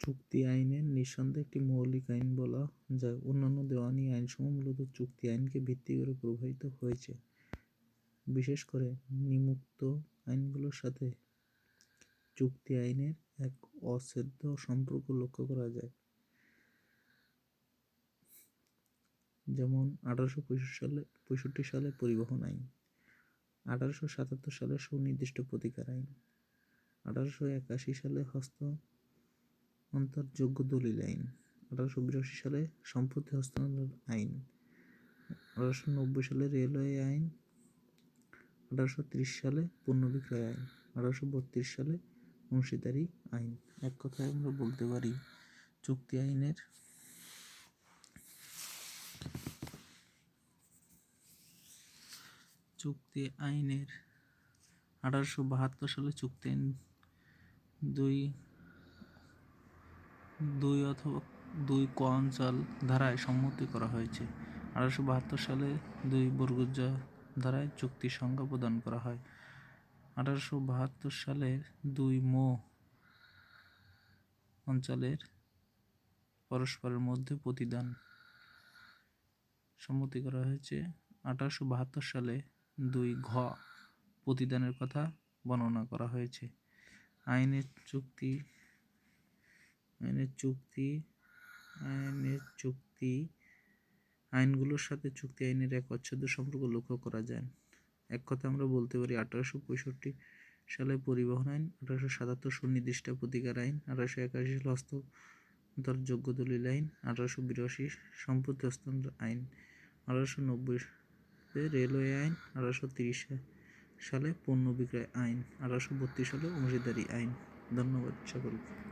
চুক্তি আইনের নিঃসন্দেহে একটি মৌলিক আইন বলা যায়। অন্যান্য দেওয়ানি আইনসমূহ মূলত চুক্তি আইনকে ভিত্তি করে প্রবাহিত হয়েছে। বিশেষ করে নিম্নোক্ত আইনগুলোর সাথে চুক্তি আইনের এক অচ্ছেদ্য সম্পর্ক লক্ষ্য করা যায়। যেমন 1865 সালে পরিবহন আইন, 1877 সালে সুনির্দিষ্ট প্রতিকার আইন, 1881 সালে হস্তান্তরযোগ্য দলিল আইন, 1882 সালে সম্পত্তি হস্তান্তর আইন, 1890 সালে রেলওয়ে আইন, 1830 সালে পণ্য বিক্রয় আইন, 1832 সালে অংশীদারি আইন। এক কথায় আমরা বলতে পারি চুক্তি আইনের 1872 সালে চুক্তি আইন 2 ক অঞ্চল ধারায় সম্মতি করা হয়েছে। 1872 সালে 2 বর্গজা ধারায় চুক্তির সংজ্ঞা প্রদান করা হয়। 1872 সালের 2 মো অঞ্চলের পরস্পরের মধ্যে প্রতিদান সম্মতি করা হয়েছে। 1872 সালে 2 ঘ প্রতিদানের কথা বর্ণনা করা হয়েছে। আইনগুলোর সাথে চুক্তি আইনের এক অচ্ছেদ্য সম্পর্ক লক্ষ্য করা যায়। এক কথা আমরা বলতে পারি 1865 সালে পরিবহন আইন, 1877 সুনির্দিষ্ট প্রতিকার আইন, 1881 সালে হস্তান্তরযোগ্য দলিল আইন, 1882 সম্পত্তি হস্তান্তর আইন, 1890 রেলওয়ে আইন, 1830 সালে পণ্য বিক্রয় আইন, 1832 সালে অংশীদারি আইন। ধন্যবাদ সকলকে।